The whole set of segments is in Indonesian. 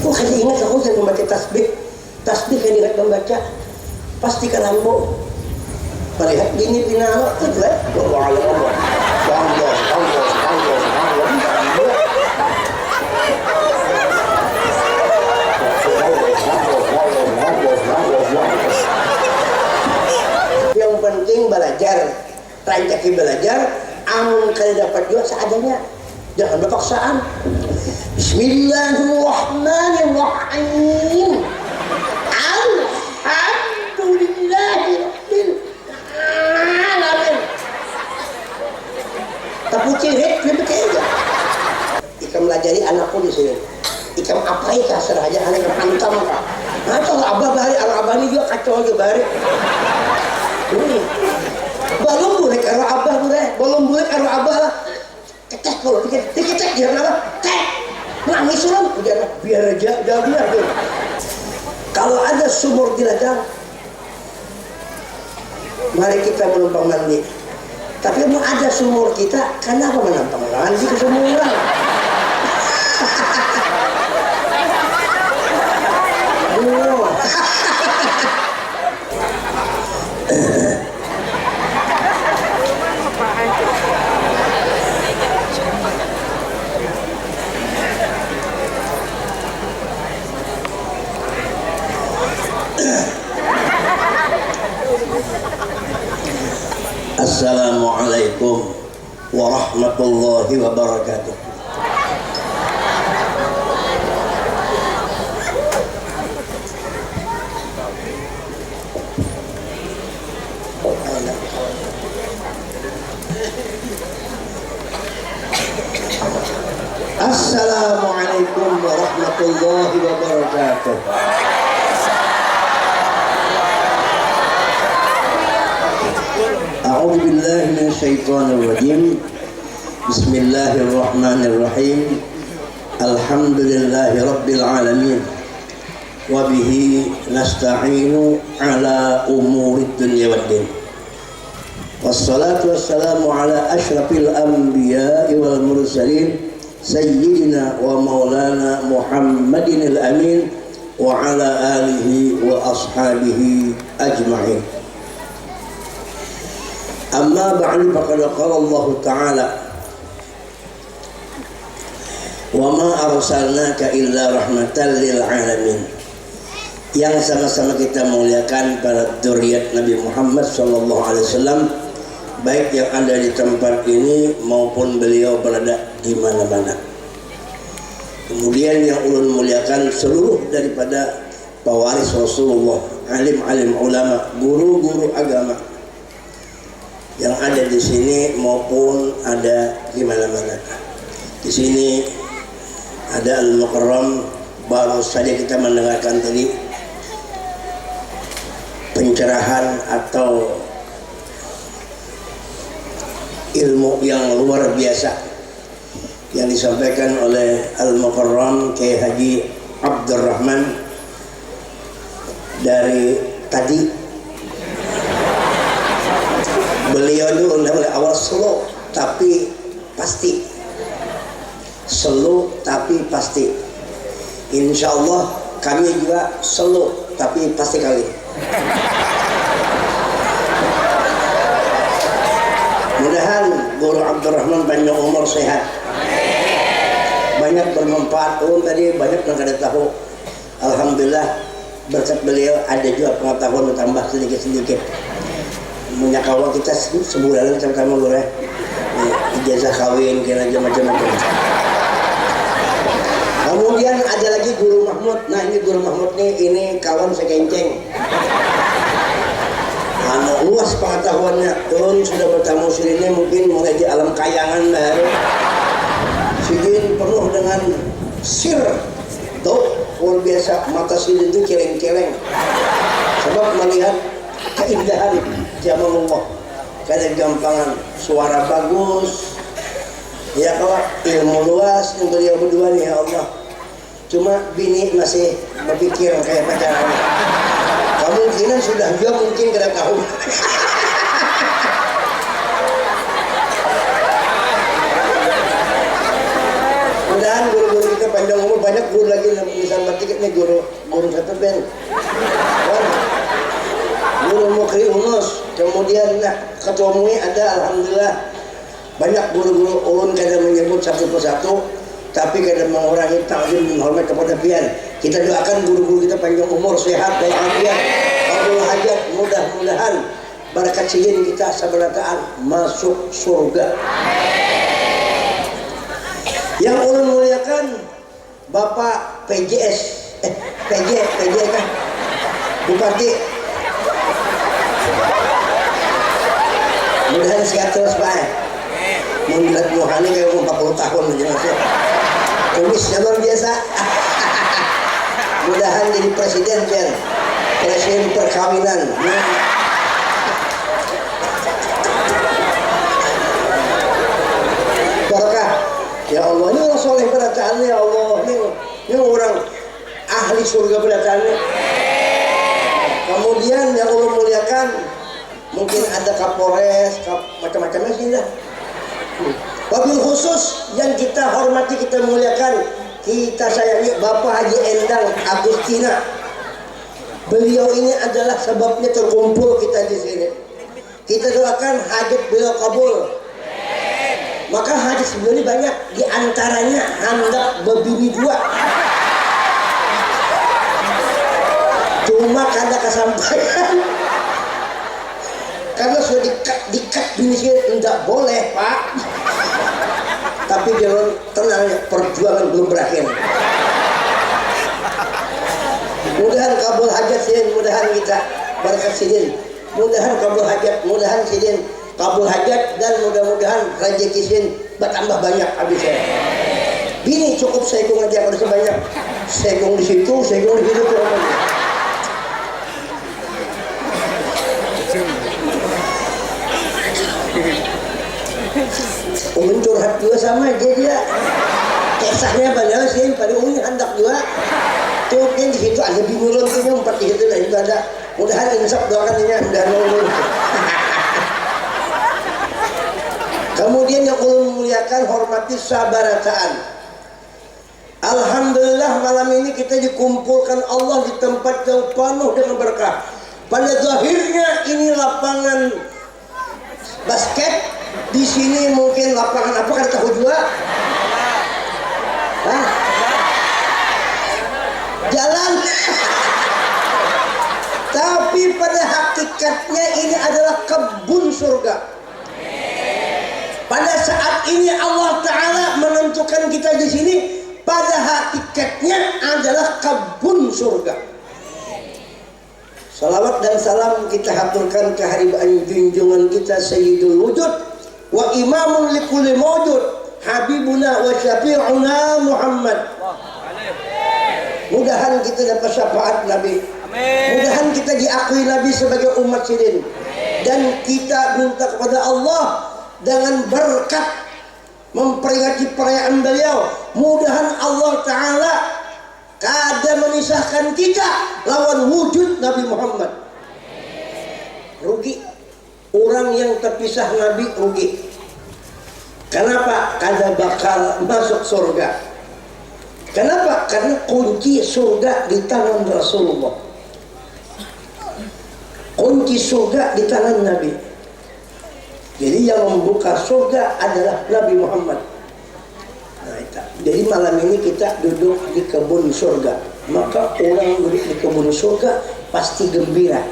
Kok kasih ingat aku saya membaca tasbih. Tasbih kan ingat membaca. Pastikan ambo. Melihat gini pinalo itu lah. Allah. Yang penting belajar, rancaki belajar. Amun kali dapat juga seadanya, jangan berpaksaan. Bismillahirrahmanirrahim. Alhamdulillahirabbil alamin. Tapi ciri dia bekerja. Ikam melajari anakku di sini. Ikam apa itu serah aja anak antam kah? Nah kalau abah bari, abah ini juga kacau aja bari. Belum boleh karo abah lah. Kecek kalau dikecek dia apa? Cek. Nangis orang udah biar aja biar. Kalau ada sumur di ladang, mari kita menumpang mandi. Tapi mau ada sumur kita, kenapa menumpang mandi ke sumur? Assalamualaikum warahmatullahi wabarakatuh. Assalamualaikum warahmatullahi wabarakatuh. A'udzu billahi minasyaitonir rajim. Bismillahirrahmanirrahim. Alhamdulillahi rabbil alamin. Wa bihi nasta'inu ala umurid dunya waddin. Wassalatu wassalamu ala asyrafil anbiya'i wal mursalin sayyidina wa maulana Muhammadin al-amin wa ala alihi wa ashabihi ajma'in. Amma ba'du faqad qala Allah Ta'ala wa ma arsalnaka illa rahmatan lil alamin. Yang sama-sama kita muliakan para dzurriyyat Nabi Muhammad sallallahu alaihi wasallam, baik yang ada di tempat ini maupun beliau berada di mana-mana. Kemudian yang ulun muliakan seluruh daripada pewaris Rasulullah, alim-alim ulama, guru-guru agama yang ada di sini maupun ada di mana-mana. Di sini ada Al-Mukarram, baru saja kita mendengarkan tadi pencerahan atau ilmu yang luar biasa yang disampaikan oleh Al-Mukarram Kiai Haji Abdurrahman dari tadi. Beliau dulu dari awal slow tapi pasti, slow tapi pasti. Insya Allah kami juga slow tapi pasti kali. Mudahan Guru Abdurrahman panjang umur, sehat, banyak bermanfaat. Tadi banyak yang kada tahu. Alhamdulillah berkat beliau ada juga pengetahuan bertambah sedikit-sedikit. Menyakawa kita sebulan sama-sama boleh ijazah kawin kira aja macam-macam. Kemudian ada lagi Guru Mahmud. Nah ini Guru Mahmud nih, ini kawan sekenceng. Luas pengetahuannya. Turun sudah bertamu sini mungkin mulai di alam kayangan baru. Sini penuh dengan sir. Tuh luar biasa, mata sini itu celeng-celeng. Sebab melihat keindahan jamal Allah, gampangan, suara bagus, ya kalau ilmu luas yang beliau berdua nih, ya Allah. Cuma bini masih berpikir kayak pacaran. Kemungkinan sudah juga mungkin kada tahu. Mudah-mudahan guru-guru kita kita panjang umur, banyak guru lagi yang misalnya tiketnya guru satu band, guru Mukri Unus, kemudian ketua MUI ada, alhamdulillah banyak guru-guru ulun kadang menyebut satu persatu, tapi kadang mengurangi takzim dan hormat kepada pian. Kita doakan guru-guru kita panjang umur, sehat dan afiat, qabul hajat, mudah-mudahan barakat sijin kita sabarataan masuk surga. Yang ulun muliakan Bapak PJS, PJ kan, Bupati. Mudahan sehat terus Pak. Melihat Muhani kayak 40 tahun aja. Kumisnya luar biasa. Mudahan jadi presiden kan, presiden perkawinan. Barakah. Ya Allah, ini orang soleh berataannya, ya Allah, ini orang ahli surga berataannya. Kemudian yang Allah muliakan, mungkin ada Kapolres, macam-macamnya sih dah. Wabil khusus yang kita hormati, kita muliakan, kita sayangi Bapak Haji Endang Agustina. Beliau ini adalah sebabnya terkumpul kita di sini. Kita doakan hajat beliau kabul. Maka hadis beliau ini banyak, diantaranya hendak berbini dua. Cuma kada kesampaian. Karena sudah dikat bini tidak boleh Pak. Tapi jangan tenang, perjuangan belum berakhir. Mudahan kabul hajat sidin, mudahan kita barakat sidin, mudahan kabul hajat, mudahan sidin kabul hajat, dan mudah-mudahan rezeki sidin bertambah banyak habisnya. Bini cukup segong aja kalau sebanyak, segong di situ, segong di situ. Umin curhat juga sama aja dia. Kisahnya banyak sih, pada Umin hendak juga. Tuh kan di situ ada bingung tuh yang 4 itu lah juga ada. Mudahan insaf doakan ini udah nunggu. Kemudian yang ulun muliakan, hormati sabarataan. Alhamdulillah malam ini kita dikumpulkan Allah di tempat yang penuh dengan berkah. Pada zahirnya ini lapangan basket. Di sini mungkin lapangan apa kan tahu juga? Hah? Jalan. Tapi pada hakikatnya ini adalah kebun surga. Pada saat ini Allah Ta'ala menentukan kita di sini, pada hakikatnya adalah kebun surga. Salawat dan salam kita haturkan kehadiran junjungan kita Sayyidul Wujud wa imamun likulli mawjud, habibuna wa syafi'una Muhammad. Mudahan kita dapat syafaat Nabi. Mudahan kita diakui Nabi sebagai umat sidin. Dan kita minta kepada Allah dengan berkat memperingati perayaan beliau, mudahan Allah Ta'ala kada memisahkan kita lawan wujud Nabi Muhammad. Rugi orang yang terpisah Nabi, rugi. Kenapa? Kada bakal masuk surga. Kenapa? Karena kunci surga di tangan Rasulullah, kunci surga di tangan Nabi. Jadi yang membuka surga adalah Nabi Muhammad. Nah, jadi malam ini kita duduk di kebun surga. Maka orang duduk di kebun surga pasti gembira.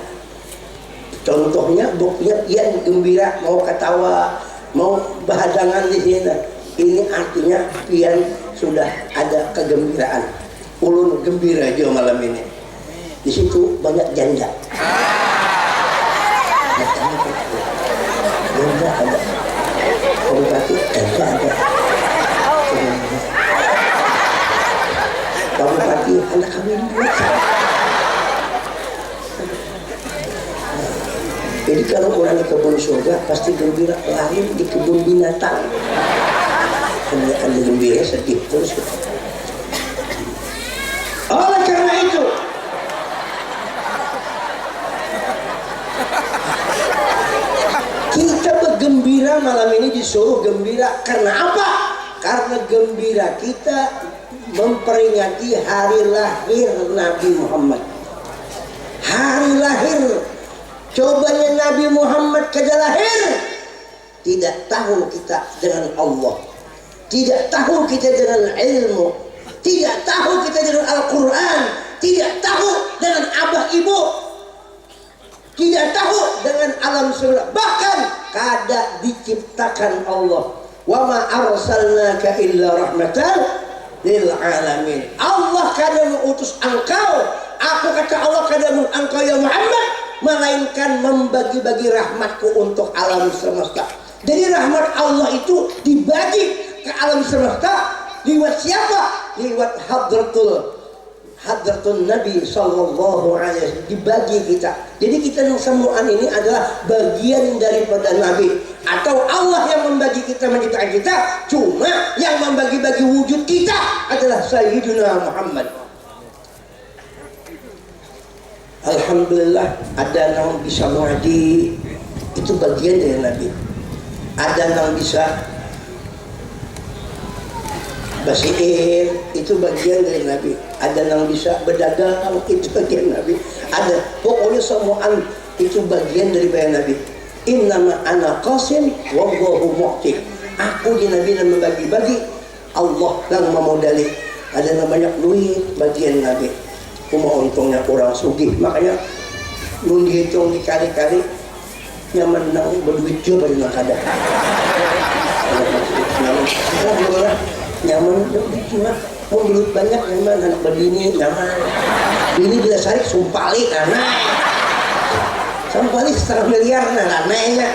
Contohnya, buktinya Ian gembira, mau ketawa, mau bahadangan di sini. Ini artinya Ian sudah ada kegembiraan. Ulun gembira juga malam ini. Di situ banyak janda. Janda ada. Bupati janda ada. Pak Bupati anak kami buat. Jadi kalau orang di kebun surga pasti gembira, lain di kebun binatang. Kemudian di gembira sedih terus. Oleh karena itu, kita bergembira malam ini, disuruh gembira. Karena apa? Karena gembira kita memperingati hari lahir Nabi Muhammad. Hari lahir. Cobanya Nabi Muhammad kada lahir, tidak tahu kita dengan Allah, tidak tahu kita dengan ilmu, tidak tahu kita dengan Al-Quran, tidak tahu dengan abah ibu, tidak tahu dengan alam semesta, bahkan kada diciptakan Allah. Wa ma arsalnaka illa rahmatan lil alamin. Allah kada mengutus engkau, aku kata Allah kada mengutus engkau ya Muhammad, melainkan membagi-bagi rahmatku untuk alam semesta. Jadi rahmat Allah itu dibagi ke alam semesta lewat siapa? Lewat hadratul Nabi sallallahu alaihi wasallam, dibagi kita. Jadi kita yang semuaan ini adalah bagian daripada Nabi, atau Allah yang membagi kita, menciptakan kita. Cuma yang membagi-bagi wujud kita adalah Sayyidina Muhammad. Alhamdulillah ada yang bisa muadi, itu bagian dari Nabi. Ada yang bisa basiir, itu bagian dari Nabi. Ada yang bisa berdagang, itu bagian Nabi. Ada, pokoknya semuaan itu bagian daripada Nabi. Innama ana qasim wallahu mu'ti. Aku di Nabi dan membagi-bagi, Allah yang memodali. Ada yang banyak duit, bagian Nabi. Cuma untungnya orang sugih, makanya nun dihitung dikali-kali yang menang berduit juga pada kada. Nyaman berduit juga, mau berduit banyak nyaman, anak berdini nyaman. Ini bila sarik sumpali anak, sumpali 1,5 miliar anaknya.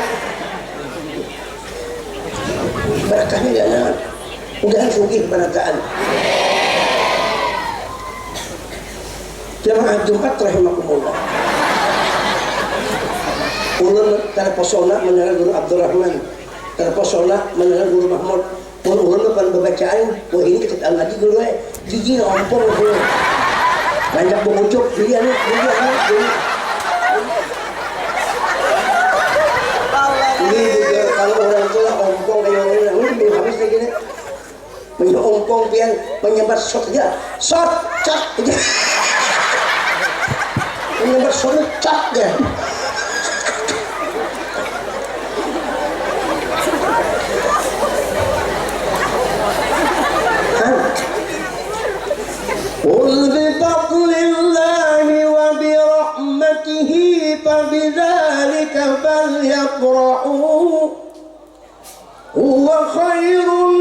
Barakahnya gak nyaman, udah sugih barakaan. Jamaah Jumat rahimakumullah. Ulun terpesona mendengar Guru Abdurrahman, terpesona mendengar Guru Mahmud. Ulun depan bacaan, wah ini kita ngaji guru gigi ompong guru. Banyak mengucuk dia nih. Ini juga kalau orang tua ompong kayak orang ini belum habis lagi nih. Menyompong pian menyebar shot aja, shot aja. Menyebar shot aja. Qul bi fadlillahi wa bi rahmatihi fa bidzalika falyafrahu huwa khairun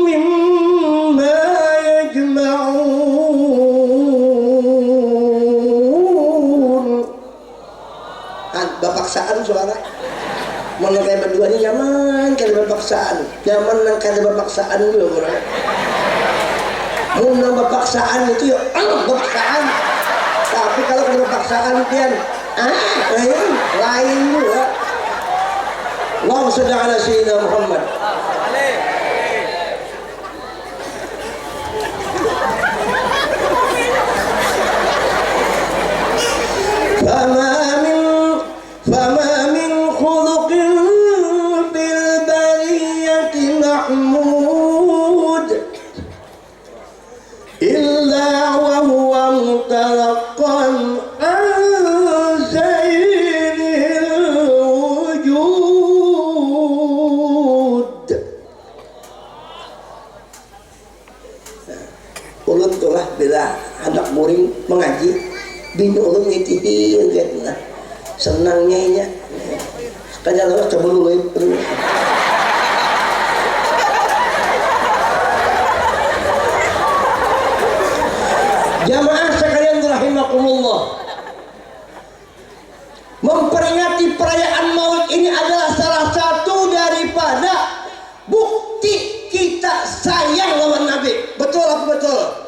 mimma yajma'un. Bapaksaan suara mana kayak berdua ini nyaman kada bapaksaan, nyaman nang kada bapaksaan dulu bro. Mun bapaksaan itu ya bapaksaan, tapi kalau kada bapaksaan pian lain juga. Allahumma shalli ala sayyidina Muhammad. فما من خلق بالبرية محمود إلا وهو متلقى عن سيد الوجود. Ulun tulah bila anak muring mengaji, bini ulun ngitihin gitu. Senangnya nya kaya lawas coba dulu jamaah sekalian rahimakumullah, memperingati perayaan Maulid ini adalah salah satu daripada bukti kita sayang lawan Nabi. Betul apa betul?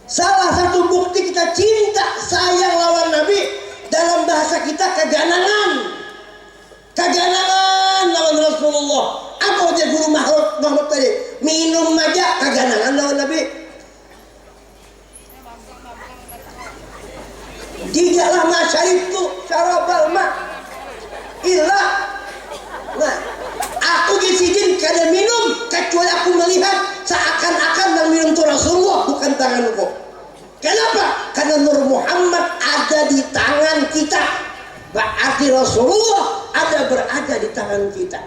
Salah satu bukti kita cinta sayang lawan Nabi, dalam bahasa kita keganangan lawan Rasulullah. Apa dia Guru Mahmud tadi? Minum aja keganangan lawan Nabi. Tidaklah masyaribtu syarabal ma illa. Nah, aku disidin kada minum kecuali aku melihat seakan tanganku. Kenapa? Karena Nur Muhammad ada di tangan kita. Berarti Rasulullah berada di tangan kita.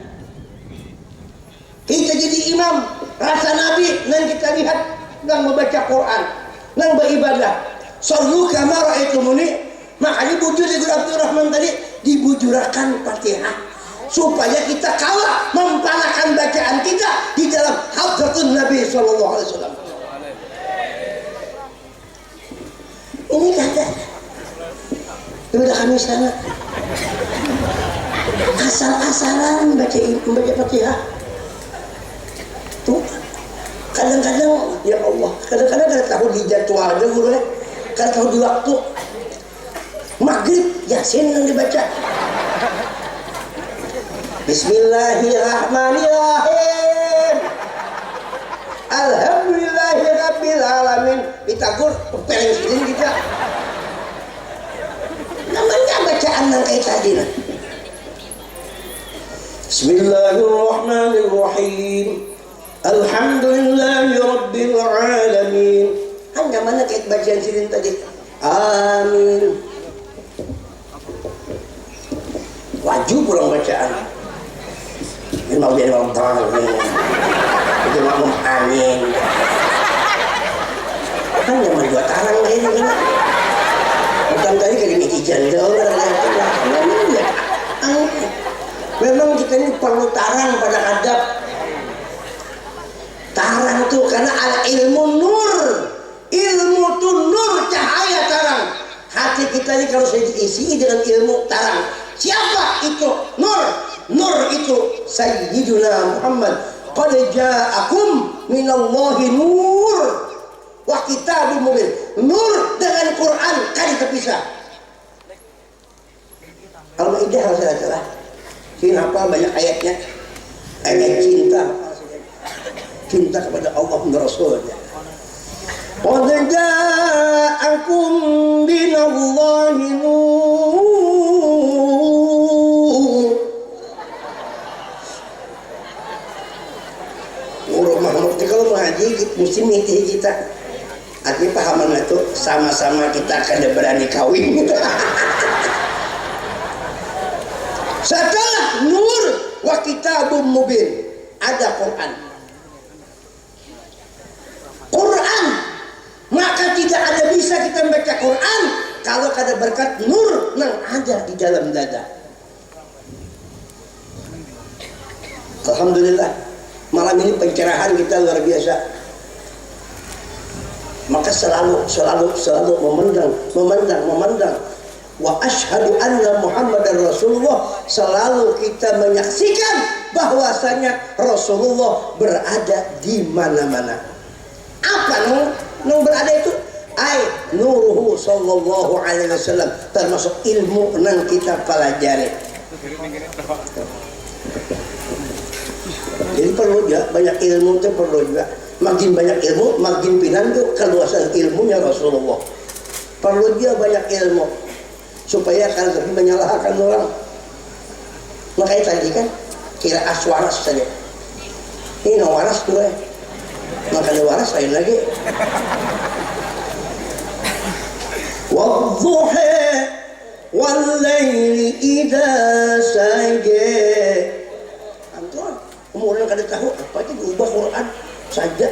Kita jadi imam rasa Nabi, dan kita lihat dan membaca Quran, dan beribadah. Sallu kama ra'aitumuni. Makanya bujur di Guru Abdurrahman tadi dibujurakan Fatihah supaya kita kalah mempalakan bacaan kita di dalam hadratun Nabi sallallahu alaihi wasallam. Ini kata udah kami sana asal-asalan baca Fatihah tuh. Kadang-kadang ya Allah, kadang-kadang kada tahu di jadwal ada guru, kada tahu di waktu maghrib Yasin yang dibaca. Bismillahirrahmanirrahim. Alhamdulillahirabbil alamin. Ditagur peleng sini kita. Namanya bacaan yang kayak tadi lah. Bismillahirrahmanirrahim. Alhamdulillahirabbil alamin. Hanya mana kayak bacaan sini tadi. Amin. Wajib pulang bacaan. Ini mau jadi orang tahu nih. Itu mau amin. Kan zaman 2 tarang ini kan. Bukan tadi kayak ini jandol. Memang kita ini perlu tarang pada adab. Tarang tuh karena al ilmu nur. Ilmu tuh nur, cahaya tarang. Hati kita ini kalau saya diisi dengan ilmu tarang. Siapa itu? Nur. Nur itu Sayyiduna Muhammad. Qad ja'akum minallahi nur wa kitabun mubin. Nur dengan Quran kan terpisah. Al-Maidah harus ada. Kenapa banyak ayatnya? Ayat cinta. Cinta kepada Allah dan Rasulnya. Qad ja'akum minallahi nur. Kalau mengaji mesti mitih kita. Artinya pahaman itu sama-sama kita akan berani kawin. Setelah nur wa kitabun mubin ada Quran. Quran, maka tidak ada bisa kita membaca Quran kalau ada berkat nur yang ada di dalam dada. Alhamdulillah. Malam ini pencerahan kita luar biasa. Maka selalu memandang. Wa asyhadu anna Muhammadar Rasulullah. Selalu kita menyaksikan bahwasanya Rasulullah berada di mana-mana. Apa nung berada itu? Ai nuruhu sallallahu alaihi wasallam, termasuk ilmu yang kita pelajari. Jadi perlu juga banyak ilmu itu perlu juga. Makin banyak ilmu, makin pinang tuh keluasan ilmunya Rasulullah. Perlu dia banyak ilmu supaya kalau tapi menyalahkan orang. Makanya tadi kan kira aswaras saja. Ini waras gue. Makanya waras lain lagi. Wadduha wal laili idza saja. Umurnya kada tahu apa aja diubah Quran saja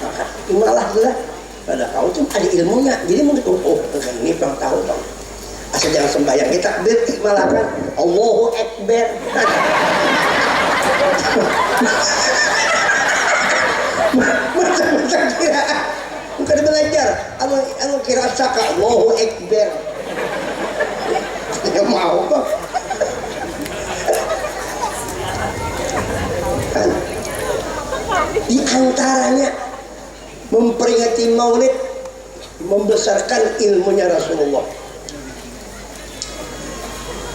maka imalah lah kada tahu tuh ada ilmunya jadi mungkin ini kurang tahu dong asal jangan sembahyang kita takbir malah kan Allahu Akbar macam kira bukan belajar anu kira saka Allahu Akbar ya mau kok. Di antaranya memperingati maulid, membesarkan ilmunya Rasulullah.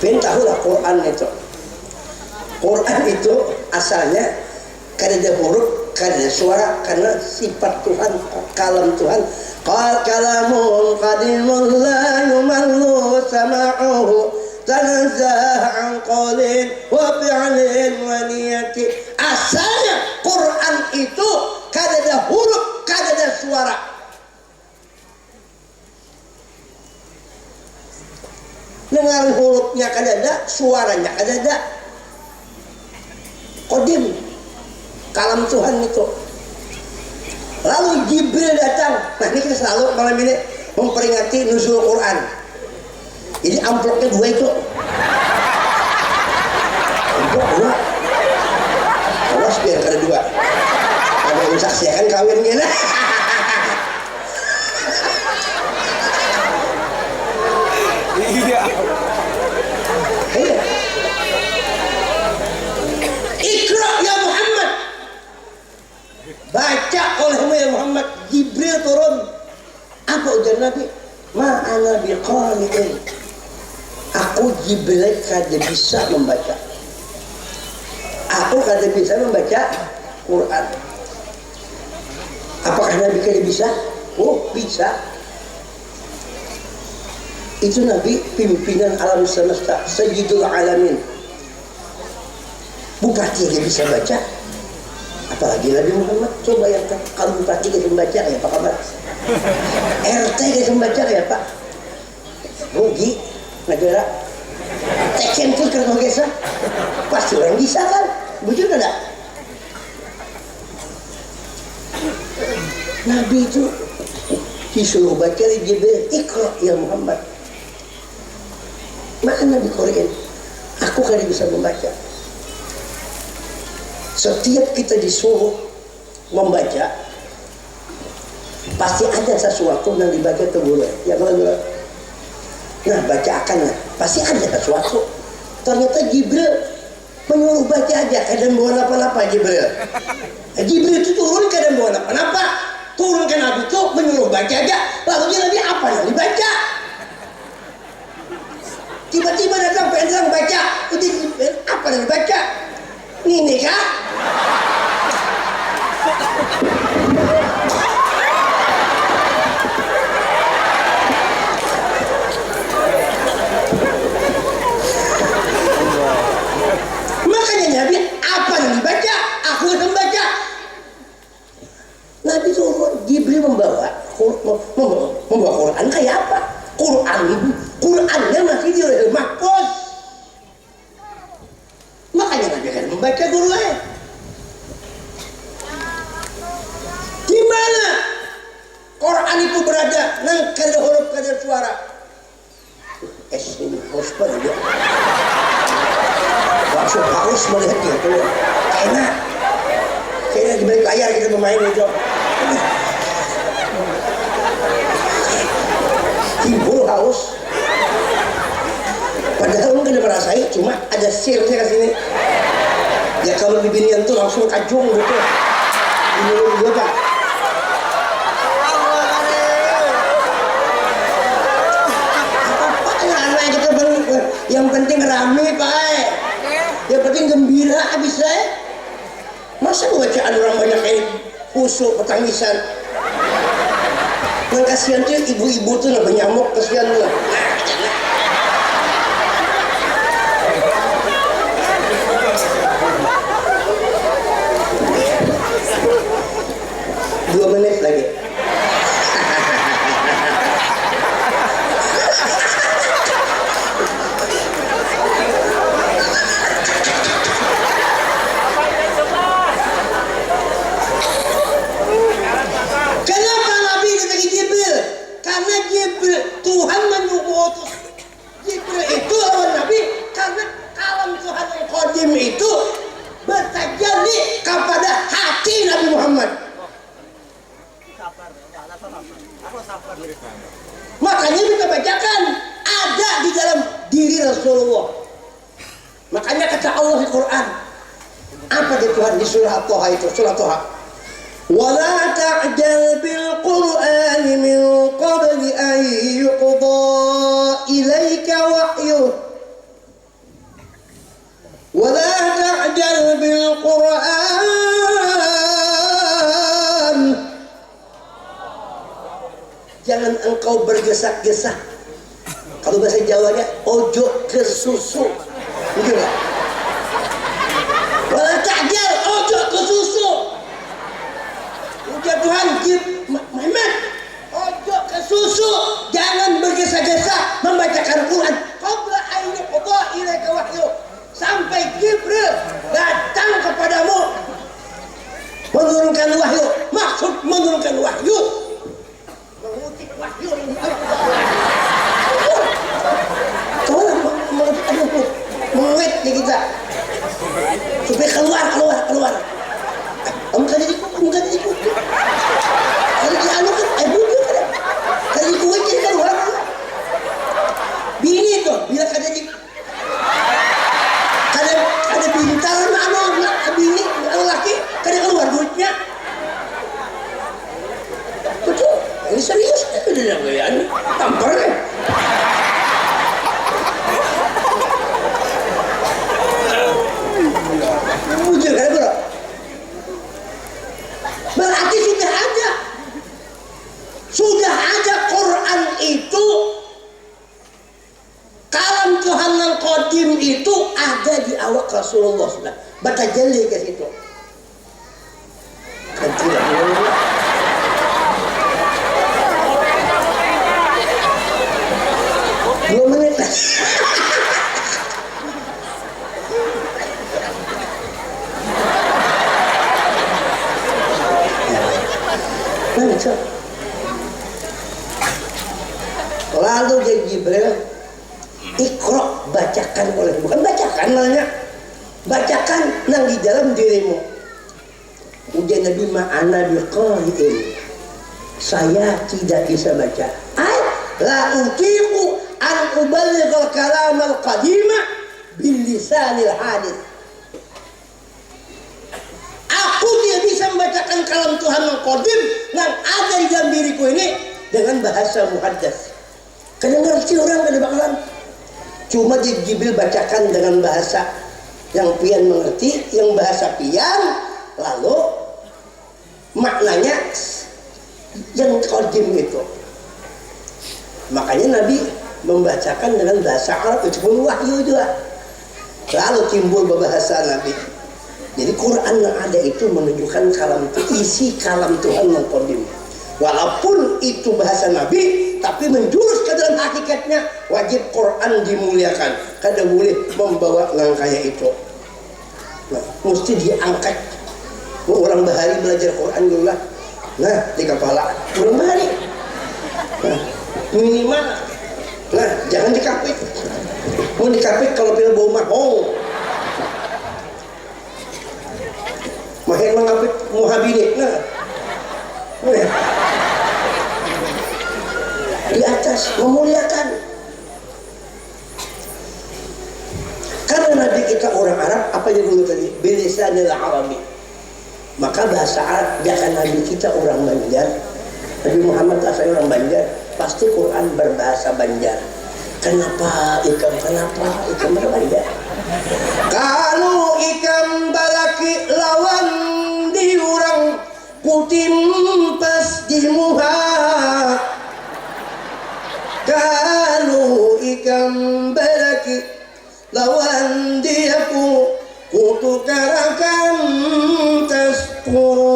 Tahulah Quran itu. Quran itu asalnya kada ada huruf, kada ada suara, karena sifat Tuhan, kalam Tuhan. Qal kalamun qadimun la yumallu sama'uhu tanazzah an qawlin wa fi'lin wa niyati. Asalnya Quran itu kada ada huruf, kada ada suara. Dengan hurufnya kadada, suaranya kadada. Qadim, kalam Tuhan itu. Lalu Jibril datang. Nah ini kita selalu malam ini memperingati nuzul Quran. Jadi amplopnya 2 itu. Amplop 2. Awas biar kada 2. Ada yang saksikan kawin gini. Iya. Iqra ya Muhammad. Baca olehmu ya Muhammad. Jibril turun. Apa ujar Nabi? Ma'ana biqari'in. Aku Jibril kada bisa membaca. Aku kada bisa membaca Quran. Apakah Nabi kada bisa? Oh bisa. Itu Nabi pimpinan alam semesta, Sayyidul Alamin. Bupati dia bisa baca, apalagi Nabi Muhammad. Coba yang kalau bupati dia membaca ya Pak kabar. RT dia membaca ya Pak. Rugi negara. Teken pun kerja biasa. Pasti orang bisa kan? Bujur enggak? Nabi itu disuruh baca di Jibril, Iqra ya Muhammad. Makna di Quran, aku kan bisa membaca. Setiap kita disuruh membaca, pasti ada sesuatu yang dibaca ke guru. Ya kalau nah bacakanlah, pasti ada sesuatu. Ternyata Jibril menyuruh baca aja, kadang bawa apa-apa Jibril. Jibril itu turun kadang bawa apa-apa. Turun ke Nabi itu menyuruh baca aja. Lalu dia Nabi apa yang dibaca? Tiba-tiba datang penjang baca. Apa yang dibaca? Ini kah? Makanya Nabi apa yang dibaca? Aku yang membaca. Nabi turun, Jibril membawa Quran kayak apa? Qurannya masih di Lauhul Mahfuz. Makanya Nabi akan membaca Quran. Di mana Quran itu berada? Nang kada huruf kada suara. Ini harus pada. Langsung harus melihat dia tuh. Kayaknya di balik layar kita bermain itu. Timbul haus. Padahal mungkin dia merasai, cuma ada sirnya ke sini. Ya kalau bibinian tuh langsung kajung gitu. Ini juga Pak. Apa kita yang penting rame Pak. Yang penting gembira bisa. Masa bacaan orang banyak kayak kusuk petangisan. Yang kasihan tuh ibu-ibu tuh lah nyamuk kasihan tuh. 2 menit lagi. Kenapa Nabi sebagai Jibril? Karena Jibril, Tuhan mengutus Jibril itu lawan Nabi karena kalam Tuhan yang qadim itu bertajalli kepada hati Nabi Muhammad. Makanya kita bacakan ada di dalam diri Rasulullah. Makanya kata Allah di Quran, apa di Tuhan di surah At-Taha itu, surah Taha. Wala ta'jal bil Qur'an min qabli an yuqda ilaika wahyuh. Wala ta'jal bil Qur'an. Jangan engkau bergesak-gesak. Kalau bahasa Jawanya, ojo ke susu. Begitu nggak? Wala ta'jal, ojo ke susu. Ujar Tuhan, wahyu. Mengutip wahyu. Tolong menguit di kita. Supaya keluar. Kamu kan jadi kuku. Kalau dianu kan, bujuk kan. Kalau dikuit jadi keluar. Bini tuh, bila kada pintar bini, laki, kada keluar duitnya. Betul, ini serius. Itu dia gayaan, tampar deh. Bujur kada bro. Berarti sudah ada Quran itu, kalam Tuhan yang qadim itu ada di awak Rasulullah sudah batajalli ke situ. Kan tidak boleh. Dua menit lah. Lalu jadi Jibril Iqra, bacakan oleh, bukan bacakan malahnya, bacakan nang di dalam dirimu. Ujian Nabi ma'ana biqari'in, saya tidak bisa baca. La utiqu an uballighal kalam al-qadima bil lisanil hadith. Aku tidak bisa membacakan kalam Tuhan yang qadim yang ada di dalam diriku ini dengan bahasa muhaddas. Kadang ngerti orang kada bakalan. Cuma Jibril bacakan dengan bahasa yang pian mengerti, yang bahasa pian, lalu maknanya yang qadim itu. Makanya Nabi membacakan dengan bahasa Arab, itu pun wahyu juga. Lalu timbul bahasa Nabi. Jadi Quran yang ada itu menunjukkan kalam itu, isi kalam Tuhan yang qadim. Walaupun itu bahasa Nabi, tapi menjurus ke dalam hakikatnya, wajib Quran dimuliakan. Kada boleh membawa yang kayak itu. Nah, mesti diangkat. Orang bahari belajar Quran dulu lah. Nah, di kepala orang bahari. Nah, minimal. Nah, jangan dikapit. Mau dikapit kalau pilih bau mahong. Mahir mengapit muhabinit. Nah, di atas memuliakan. Karena Nabi kita orang Arab, apa yang dulu tadi? Bilisanil Arabi. Maka bahasa Arab, jangan Nabi kita orang Banjar. Nabi Muhammad asal orang Banjar, pasti Quran berbahasa Banjar. Kenapa ikam berbanjar? Kalau ikam balaki lawan diurang putim pas di muha. Kalau ikam balaki lawan diaku kutu karakan taskurun.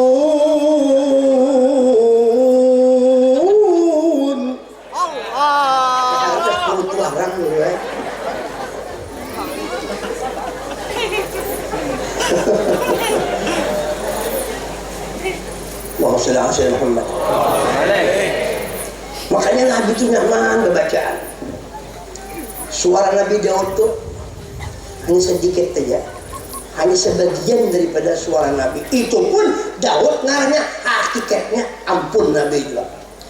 Allah. Kutu orang dulu ya. Allahumma shalli ala sayyidina Muhammad. Makanya Nabi itu nyaman bacaan. Suara Nabi Daud itu hanya sedikit saja, hanya sebagian daripada suara Nabi. Itu pun Daud ngaranya hakikatnya ampun Nabi juga.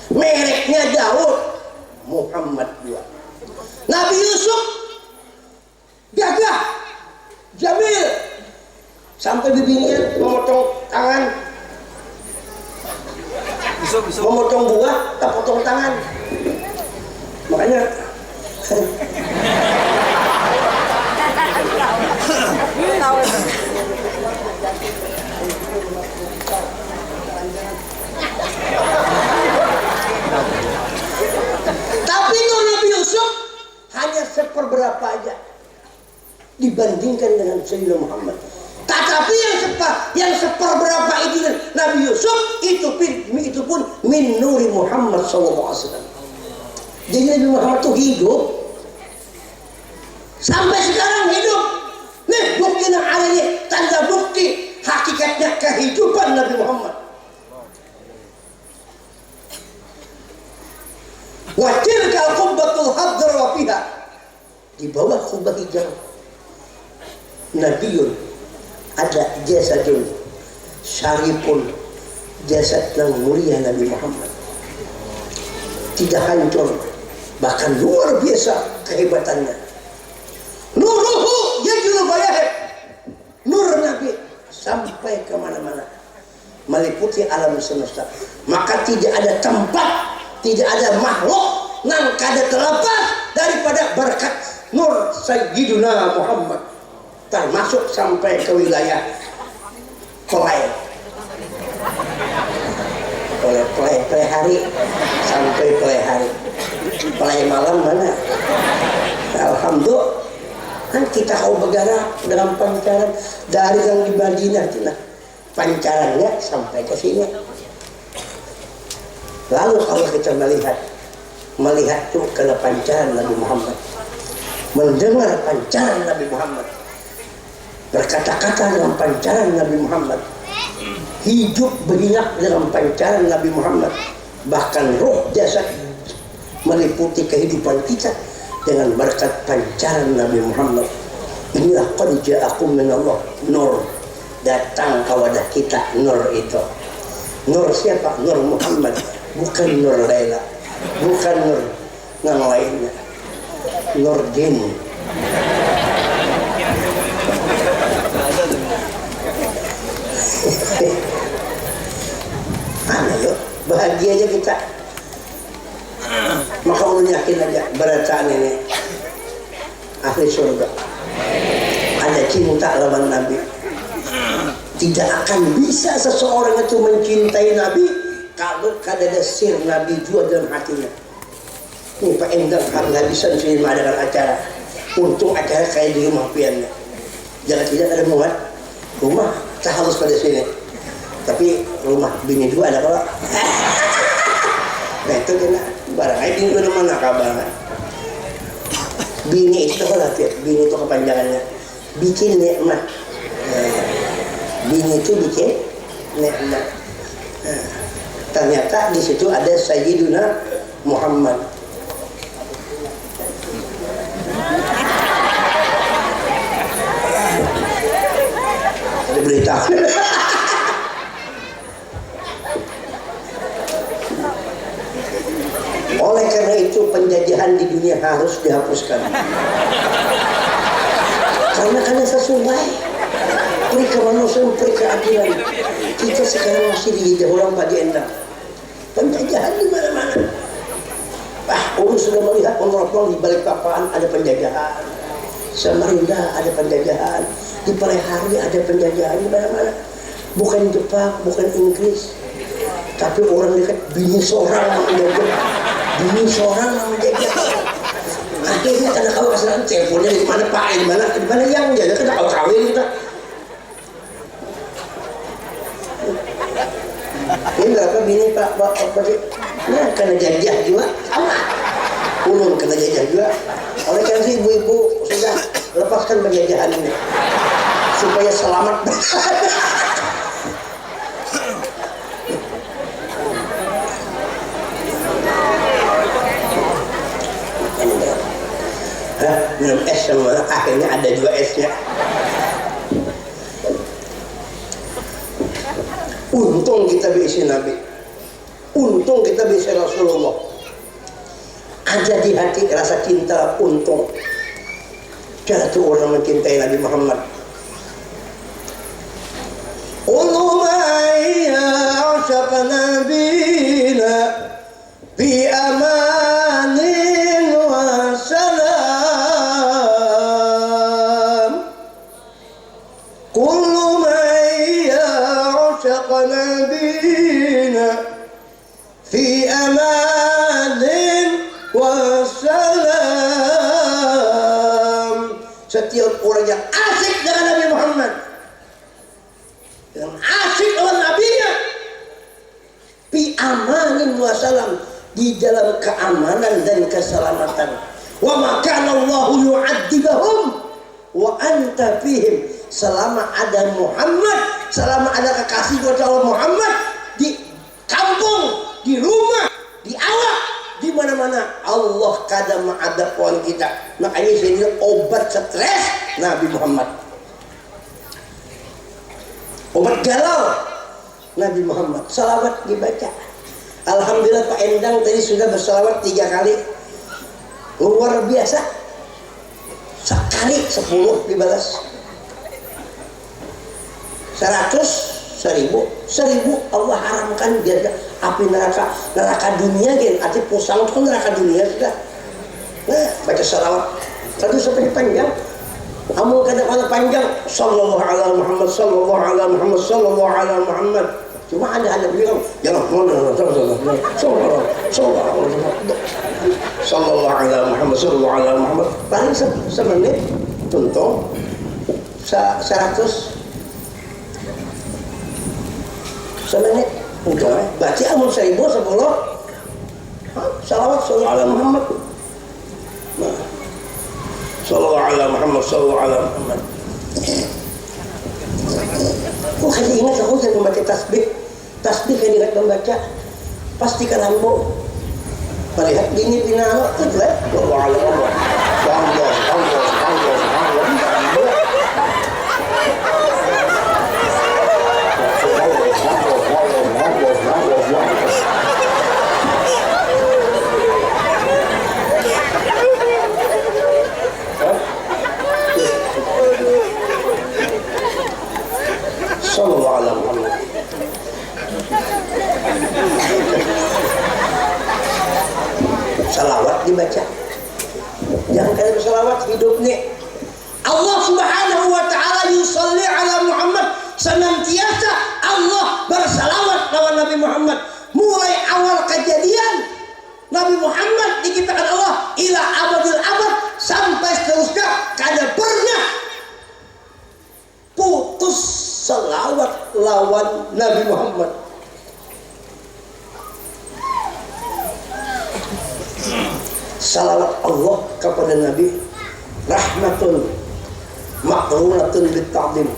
Mereknya Daud, Muhammad juga. Nabi Yusuf gagah, jamil, sampai bibinya memotong tangan. Memotong buah, tak potong tangan. Makanya tapi Nabi Yusuf hanya seperberapa aja dibandingkan dengan Sayyidina Muhammad. Tetapi yang seperberapa itu Nabi Yusuf itu pun min nuri Muhammad SAW. Jadi Nabi Muhammad itu hidup sampai sekarang hidup. Nih bukti yang ada ini, tanda bukti hakikatnya kehidupan Nabi Muhammad. Wa tilka qubbatul hadr wa fiha, di bawah kubah hijau Nabiun ada jasadun syarifun, jasad yang mulia Nabi Muhammad, tidak hancur, bahkan luar biasa kehebatannya. Nuruhu yajlu bayahib, nur Nabi sampai kemana-mana, meliputi alam semesta. Maka tidak ada tempat, tidak ada makhluk yang kada terlepas daripada berkat nur Sayyiduna Muhammad, termasuk sampai ke wilayah play hari sampai play hari, play malam mana. Alhamdulillah kan kita kau bergerak dalam pancaran dari yang di Madinah itu, nah pancarannya sampai ke sini. Lalu kalau kita melihat tuh ke pancaran Nabi Muhammad, mendengar pancaran Nabi Muhammad, berkata-kata dalam pancaran Nabi Muhammad, hidup beringat dalam pancaran Nabi Muhammad, bahkan roh jasad meliputi kehidupan kita dengan berkat pancaran Nabi Muhammad. Inilah qad ja'akum minallah nur, datang kepada kita nur itu. Nur siapa? Nur Muhammad, bukan nur Laila, bukan nur yang lainnya, nur din. Mana yuk, bahagia aja kita. Maka ulun yakin aja berataan ini ahli surga, ada cinta lawan Nabi. Tidak akan bisa seseorang itu mencintai Nabi kalau kada ada sir Nabi jua dalam hatinya. Ini Pak Endang habis-habisan sini mengadakan acara. Untung acara kayak di rumah piannya. Jangan tidak ada muat rumah tak harus pada sini, tapi rumah bini dua ada kalau. Nah itu kena barang aja bini dua mana kabar. Bini itu kalau bini itu kepanjangannya bikin nikmat. Bini itu bikin nikmat. Ternyata di situ ada Sayyiduna Muhammad. Ada berita. Oleh karena itu penjajahan di dunia harus dihapuskan. Karena sesuai mereka manusia, mereka keadilan. Kita sekarang masih dijajah orang Pak Endang. Penjajahan di mana-mana. Orang sudah melihat orang-orang di balik papan ada penjajahan. Samarinda ada penjajahan. Di Palehari ada penjajahan di mana-mana. Bukan Jepang, bukan Inggris, tapi orang dekat bini seorang menjajah. Bini seorang menjajah. Akhirnya karena kau kesalahan teleponnya di mana Pak, di mana yang menjaga, kena kau kawin kita. Ini berapa bini Pak nah kena jajah juga sama, ulun kena jajah juga. Oleh karena itu ibu-ibu sudah lepaskan penjajahan ini supaya selamat. Minum es sama akhirnya ada 2 esnya. Untung kita bisa Nabi, untung kita bisa Rasulullah, ada di hati rasa cinta. Untung jatuh orang mencintai Nabi Muhammad. Ulumaya asyaq nabina bi amanin wa salam. Kullu maya asyaq nabina fi amanin wa salam. Setiap orang yang asik dengan Nabi Muhammad, yang asik dengan Nabi-Nya, fi amanin wa salam, di dalam keamanan dan keselamatan. Wa ma kana Allahu yu'adzibahum wa anta fihim, selama ada Muhammad, selama ada kekasih kepada Allah Muhammad, di kampung, di rumah, di awak, di mana-mana mana Allah kadang mengadab pohon kita. Makanya ini obat stres Nabi Muhammad, obat galau Nabi Muhammad. Salawat dibaca. Alhamdulillah Pak Endang tadi sudah bersalawat 3 kali, luar biasa. Sekali 10 dibalas, 100 1000 Allah haramkan biar api neraka dunia gitu. Arti pusang itu neraka dunia sudah. Nah, baca salawat satu sampai panjang. Kamu kadang-kadang panjang. Sallallahu ala Muhammad, sallallahu ala Muhammad, sallallahu ala Muhammad. Cuma ada bilang jangan sallallahu ala Muhammad, sallallahu ala Muhammad. Paling semenit tuntung 100 semenit udah baca amun 1000 10 salawat sallallahu ala Muhammad. Nah, sallallahu ala Muhammad, sallallahu ala Muhammad. Hanya ingat aku saya membaca tasbih yang ingat membaca pasti kalambo melihat dini pinalo itu lah sallallahu ala Muhammad. Sallallahu alaihi wasallam. Salawat dibaca. Jangan kalian bersalawat hidup nih. Allah Subhanahu wa taala yusalli ala Muhammad, senantiasa Allah bersalawat lawan Nabi Muhammad. Mulai awal kejadian Nabi Muhammad diciptakan Allah ila abadil abad sampai seterusnya kada pernah putus salawat lawan Nabi Muhammad. Salawat Allah kepada Nabi rahmatun makrunatun bitta'dim.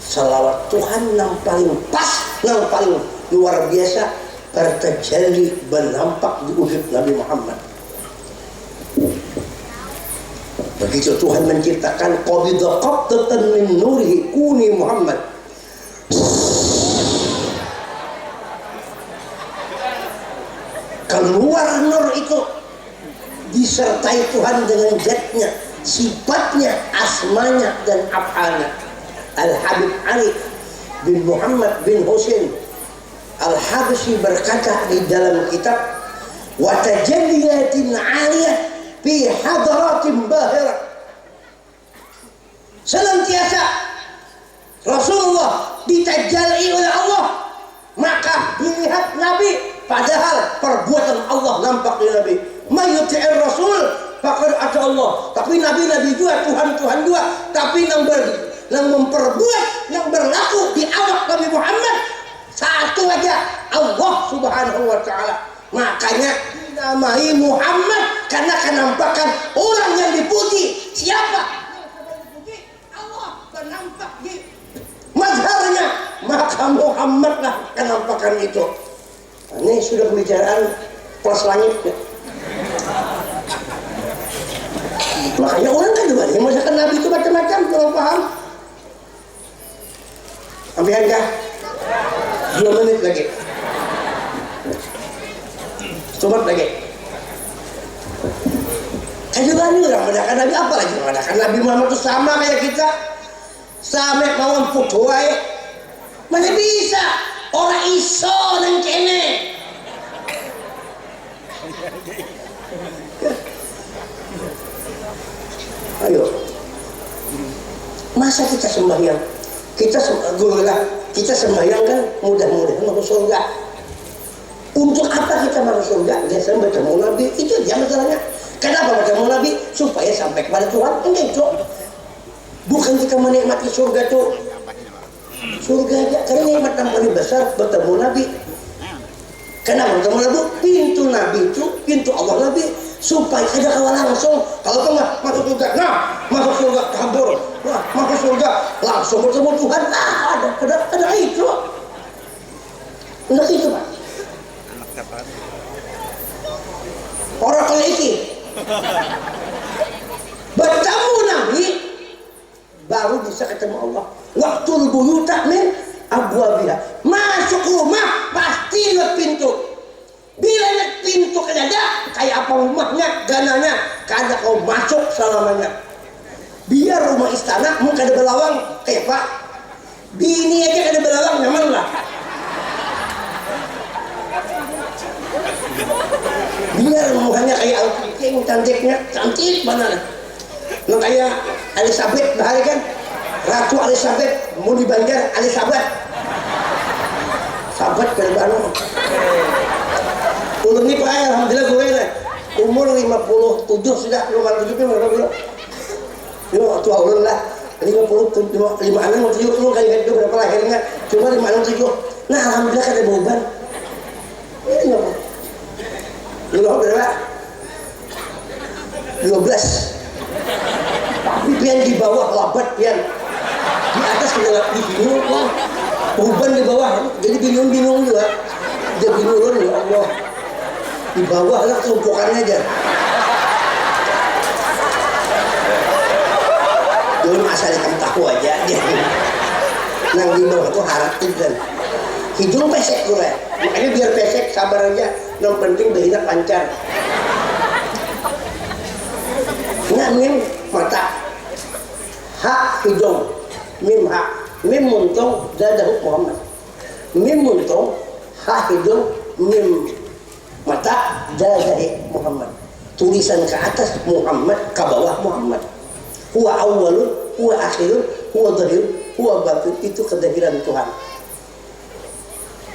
Salawat Tuhan yang paling pas, yang paling luar biasa tertajalli bernampak di wujud Nabi Muhammad. Begitu Tuhan menciptakan qabidha qabdatan min nurihi kuni Muhammad. Keluar nur itu disertai Tuhan dengan zatnya, sifatnya, asmanya dan af'alnya. Al-Habib Ali bin Muhammad bin Husain Al-Habsyi berkata di dalam kitab wa tajalliyatin 'aliyah fi hadratin bahirah. Senantiasa Rasulullah ditajalli oleh Allah, maka dilihat Nabi, padahal perbuatan Allah nampak di Nabi. Mayyuti'ir Rasul faqad ata Allah. Tapi Nabi-Nabi juga, Tuhan-Tuhan juga, tapi yang memperbuat, yang berlaku di awak Nabi Muhammad satu aja, Allah Subhanahu wa taala. Makanya dinamai Muhammad karena kenampakan orang yang dipuji. Siapa yang sedang dipuji? Allah bernampak di mazharnya, maka Muhammad lah kenampakan itu. Ini sudah pembicaraan kelas langit ya. Makanya orang kan juga yang masakan Nabi itu macam-macam, kalau paham. Sampai enggak? 2 menit lagi. Coba lagi. Kan juga ini orang mengadakan Nabi, apa lagi mengadakan Nabi Muhammad itu sama kayak kita. Sampai mau foto aja. Mana bisa orang iso nang kene. Ayo, masa kita sembahyang, kita sembahyang kan mudah-mudahan masuk surga. Untuk apa kita masuk surga? Biasa bertemu Nabi, itu dia masalahnya. Kenapa bertemu Nabi? Supaya sampai kepada Tuhan. Enggak itu. Bukan kita menikmati surga tuh. Surga aja, karena nikmat yang paling besar bertemu Nabi. Kenapa bertemu Nabi? Pintu Nabi itu, pintu Allah Nabi, supaya ada kawan langsung. Kalau enggak masuk surga, nah masuk surga kabur, nah masuk surga langsung bertemu Tuhan. Ada itu. Enggak itu Pak. Bertemu Nabi baru bisa ketemu Allah. Waktu buyuta min abwabiha. Masuk rumah pasti lihat pintu. Bila lihat pintu ada kayak apa rumahnya, gananya, kada kau masuk selamanya. Biar rumah istana mau kada belawang kayak Pak. Bini aja kada belawang nyaman lah. Biar mukanya kayak Alkiting, cantiknya cantik benar. Nah kayak Elizabeth bahari kan, Ratu Elizabeth mau di Banjar Elizabeth. Sahabat kada bano. Ulun ni Pak, alhamdulillah gue lah. Umur 57 sudah, nomor 7 berapa kilo? Yo tua ulun lah. 57, 56, 7 ulun kali hidup berapa lahirnya? Cuma 56, 7. Nah alhamdulillah kada beban. Ini apa? Lu berapa? 12. Tapi pian di bawah labat pian. Di atas kena bingung lah. Beban di bawah, jadi bingung juga. Dia bingung ya Allah. Di bawah lah tumpukannya aja. Jangan asal ikan tahu aja. Nang di bawah itu harap tinggal. Hidung pesek gue, makanya biar pesek sabar aja. Yang penting bahina pancar. Nggak mim mata, hak hidung, mim hak, mim muntung dadahuk Muhammad. Mim muntung hak hidung, mim mata dadahuk Muhammad. Tulisan ke atas Muhammad, ke bawah Muhammad. Huwa awwalun, huwa akhirun, huwa dhahir, huwa batin. Itu kedahiran Tuhan.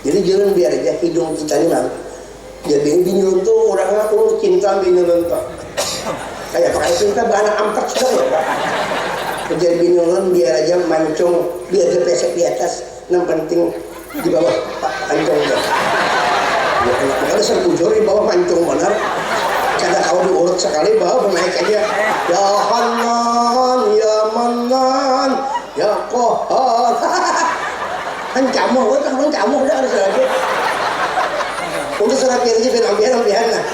Jadi jangan biar aja hidung kita ini nang. Jadi bingung tuh orang aku cinta bingung tuh. Kayak pakai cinta bahan ampak sudah ya Pak. Jadi bingung biar aja mancung, biar dia pesek di atas. Yang penting di bawah mancung ya. Kalau serpujur di bawah mancung benar. Kada kau diurut sekali bawah naik aja. Ya Hanan, ya Manan, ya Qahar. Kan kamu, kan kamu udah harus lagi. Untuk salah pilih film ambihan lah.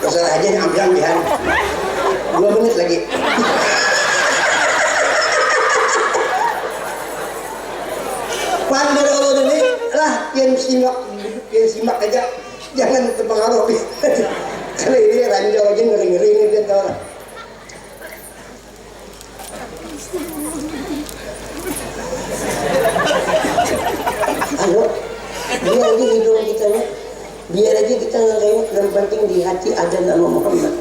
Terserah aja yang ambihan. 2 menit lagi. Pandir Allah ini lah yang simak aja, jangan terpengaruh. Karena ini ranjau aja ngeri-ngeri ini dia tahu lah. Ayo, biar aja hidung kita ya, biar aja kita ngerayu. Dan penting di hati ada nama Muhammad.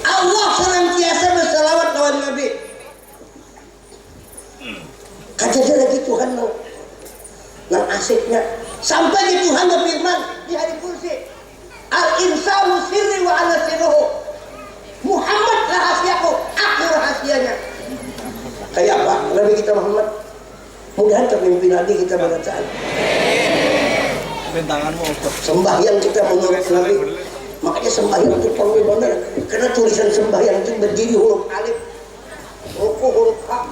Allah senantiasa bersalawat lawan Nabi. Kata lagi Tuhan lo, nang asiknya sampai di Tuhan berfirman di hari kursi, al-insanu sirri wa ana sirruhu. Muhammad rahasiaku, aku rahasianya. Kayak apa? Nabi kita Muhammad. Mudah-mudahan termimpi Nabi kita pada saat bentanganmu sembahyang kita menurut Nabi. Makanya sembahyang itu perlu benar, karena tulisan sembahyang itu berdiri huruf alif, rukuk huruf ha,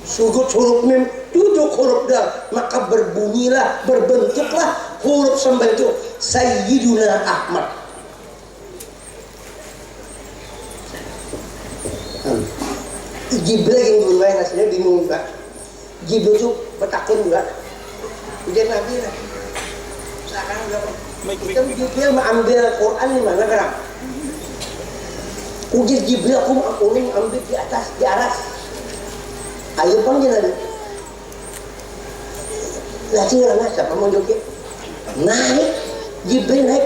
sujud huruf mim, duduk huruf dal. Maka berbunyilah, berbentuklah huruf sembahyang itu Sayyiduna Ahmad. Jibril yang dulu nasinya bingung juga. Jibril itu bertakun juga. Ujian Nabi lah. Sekarang kita Jibril mengambil Quran di mana sekarang? Ujian Jibril aku ambil di atas, di atas. Ayo panggil lagi. Lagi orang siapa mau joget? Naik, Jibril naik.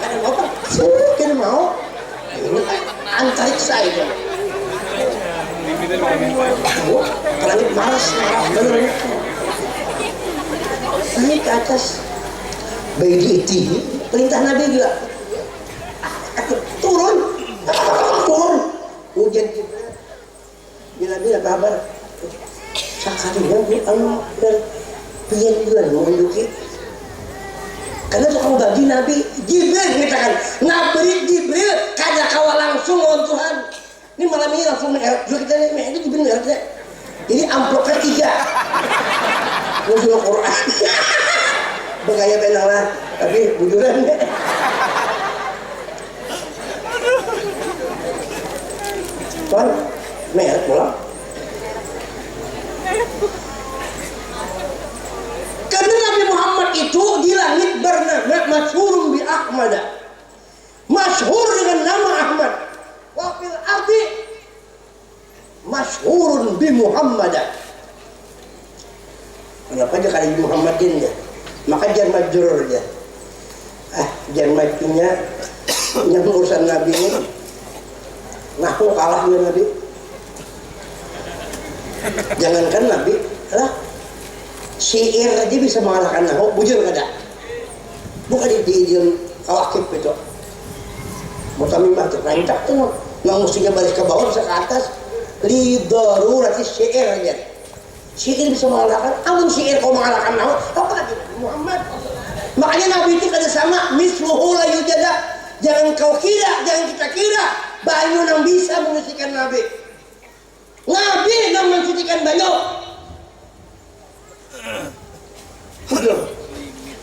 Ada apa? Kita mau. Ini antariksa itu. Langit malas, benar. Naik ke atas. Bayi itu perintah Nabi juga. Turun. Hujan Jibril. Bila Nabi ada kabar. Sakarinya Allah dan pian bulan mau menduki. Karena tukang bagi Nabi Jibril katakan ngabari Jibril kada kawa langsung lawan Tuhan. Ini malam ini langsung merek juga kita nih, itu Jibril mereknya. Jadi amplopnya 3. Musuh Quran. Begaya benang lah, tapi bujuran deh. Tuan, merek pulang. Karena Nabi Muhammad itu di langit bernama masyhur bi Ahmad. Masyhur dengan nama Ahmad. Wa fil ardi masyhurun bi Muhammad. Kenapa aja kali Muhammadin ya? Maka jar majrur aja. Jar majrurnya yang urusan Nabi ini. Nah, aku kalah dengan Nabi. Jangankan Nabi, lah syair aja bisa mengalahkan Nahu, bujur kada. Bukan di idiom kawakib itu. Mutamimah tuh, rancak tuh, nggak mestinya balik ke bawah bisa ke atas. Li darurati syair aja. Syair bisa mengalahkan, amun syair kau mengalahkan Nahu, apa lagi Muhammad? Makanya Nabi itu kada sama, misluhu la yujada. Jangan kau kira, jangan kita kira banyu yang bisa mensucikan Nabi. Nabi yang mensucikan banyu.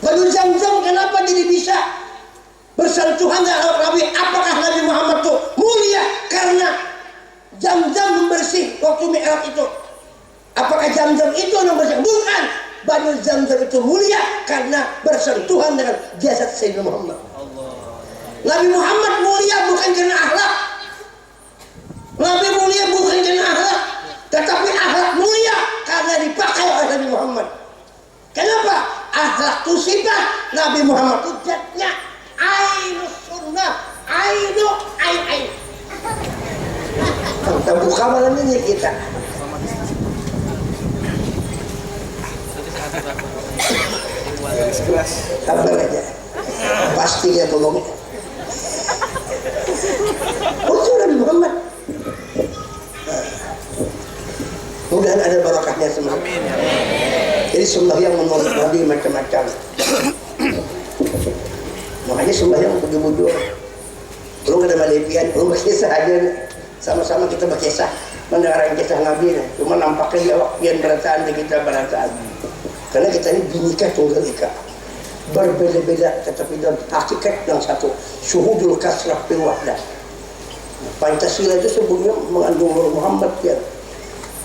Banyu Zam-Zam kenapa jadi bisa bersentuhan dengan Nabi? Apakah Nabi Muhammad itu mulia karena Zam-Zam membersih waktu Mi'raj itu? Apakah Zam-Zam itu yang bersih? Bukan. Banyu Zam-Zam itu mulia karena bersentuhan dengan jasad Sayyidina Muhammad. Nabi Muhammad mulia bukan karena akhlak. Nabi mulia bukan karena akhlak, tetapi akhlak mulia karena dipakai oleh Nabi Muhammad. Kenapa? Akhlak itu sifat, Nabi Muhammad itu zatnya. Ainus sunnah, ain. Kita buka malam ini kita. Sabar aja. Pasti dia tolong. Itu Nabi Muhammad. Mudah-mudahan ada barakahnya semua. Jadi sembahyang menurut Nabi macam-macam. Makanya sembahyang bujur-bujur. Lu gak ada malepian, lu berkisah aja. Sama-sama kita berkisah, mendengarkan kisah Nabi. Cuma nampaknya dia waktu berataan di kita berataan. Karena kita ini binika tunggal ika. Berbeda-beda tetapi dalam hakikat yang satu. Syuhudul kasrah fil wahdah. Pancasila itu sebelumnya mengandung Nur Muhammad ya.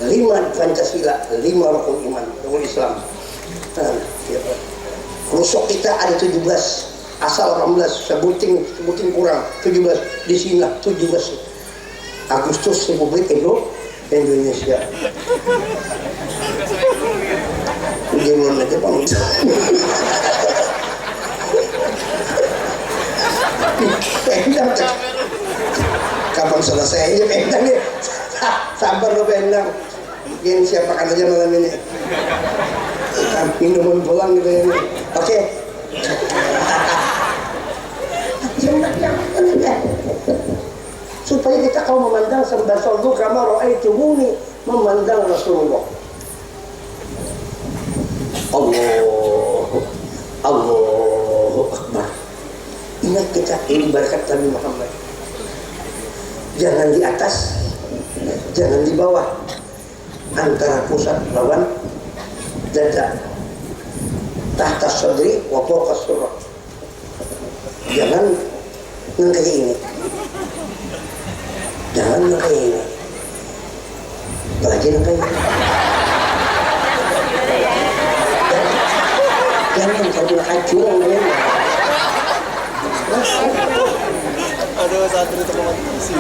5 Pancasila, 5 rukun iman, rukun Islam. Rusuk kita ada 17, asal 18, sebutin kurang 17, di sini 17 Agustus Republik Indonesia. Jangan aja Bang. Kapan selesainya pendang ya? Sabar lo pendang. Yang siapakan aja malam ini. Minuman pulang gitu ya. Oke. Supaya kita kalau memandang sembah sallu kama ra'aitumuni, memandang Rasulullah. Allahu Akbar. Ingat kita ini berkat Nabi Muhammad. Jangan di atas, jangan di bawah, antara pusat lawan dada, tahta sadri wa fawqa surah. Jangan kayak ini, jangan kayak ini, apalagi kayak ini. Jangan kalau kacung ya. Aduh, satu itu kompetisi.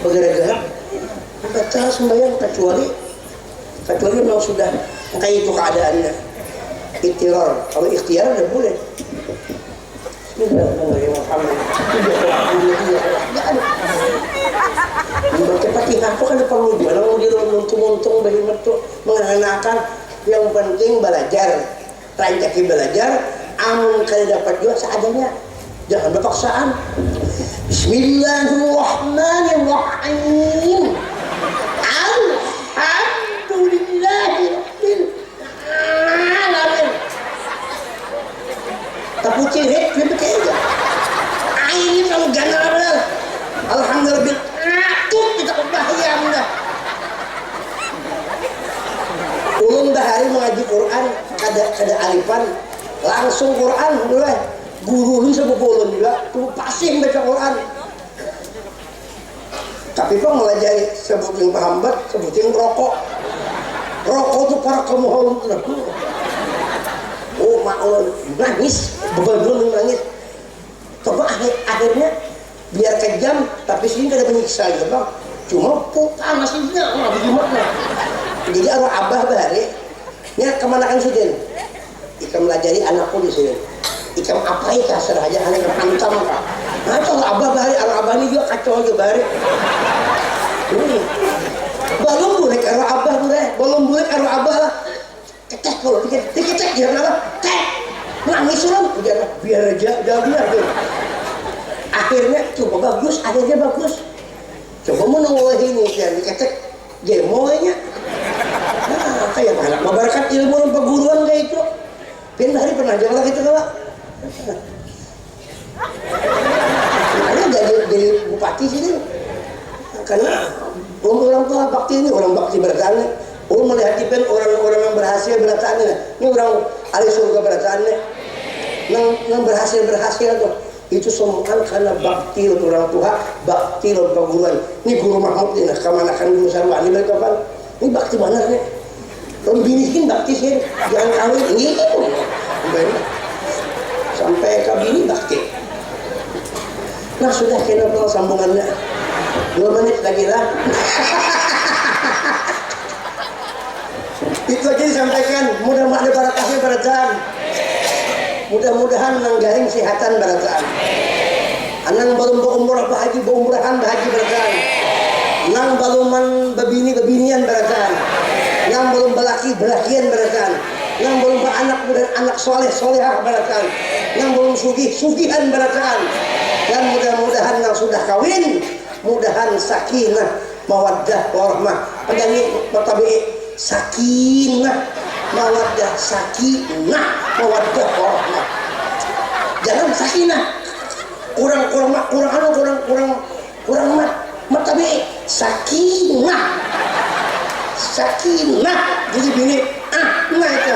Gara-gara baca sembahyang kecuali memang sudah kayak itu keadaannya. Ikhtiar, kalau ikhtiar udah boleh. Membaca Fatihah itu kan perlu juga. Mau diluntung-luntung bagi mertu mengenakan. Yang penting belajar, rancaki belajar. Amun kali dapat juga seadanya. Jangan berpaksaan. Bismillahirrahmanirrahim. Alhamdulillahirabbil alamin. Tapi ciri dia bekerja. Ini kalau ganal. Alhamdulillah. Tuh kita berbahaya mudah. Ulun bahari ngaji Quran kada alifan langsung Quran mulai guru sebukulun juga tuh pasti baca Quran. Tapi kok ngelajari sebutin pahambat, sebutin rokok tuh para kemohon tuh. Oh mau nangis, betul nangis. Coba akhirnya biar kejam tapi sini kada menyiksa gitu bang. Cuma panas ini gimana? Jadi arwah abah bahari, nya kemana kan sudin? Ika melajari anakku di sini. Ika apa itu serah aja anak antam kak. Nah kalau abah bahari, arwah abah ini juga kacau aja bahari. Belum boleh arwah abah lah. Kecek kalau dikecek dia kenapa? Kek nangis orang biar aja biar. Akhirnya coba bagus. Coba mau nongol ini biar dikecek gemonya. Nah kayak anak masyarakat ilmu dan perguruan kayak itu. Pindah hari pernah jalan gitu kalau. Makanya jadi bupati sini. Karena orang tua bakti ini orang bakti bertani. Melihat orang-orang yang berhasil bertani. Ini orang ahli surga bertani. Yang berhasil tuh. Itu semua karena bakti orang tua, bakti perguruan. Ini guru Mahmud ini, kemanakan guru Sarwani mereka kapan? Ini bakti benar nih. Orang binikin bakti sih, jangan kawin ini. Sampai ke bini bakti. Nah sudah kena sambungannya. 2 menit lagi lah. Itu aja disampaikan. Mudah-mudahan ada barakahnya baratan. Mudah-mudahan nanggaring sehatan baratan. Anang balum umrah bahaji umrahan bahaji baratan. Nang baluman babinian baratan. Nang balum balaki belakian baratan. Nang balum anak solehah baratan. Nang balum sugihan baratan. Dan mudah-mudahan yang sudah kawin, mudahan sakinah, mawaddah, warahmah. Penyanyi matabi sakinah, mawaddah, warahmah. Jangan sakinah. Kurang matabi sakinah. Jadi bini nah itu.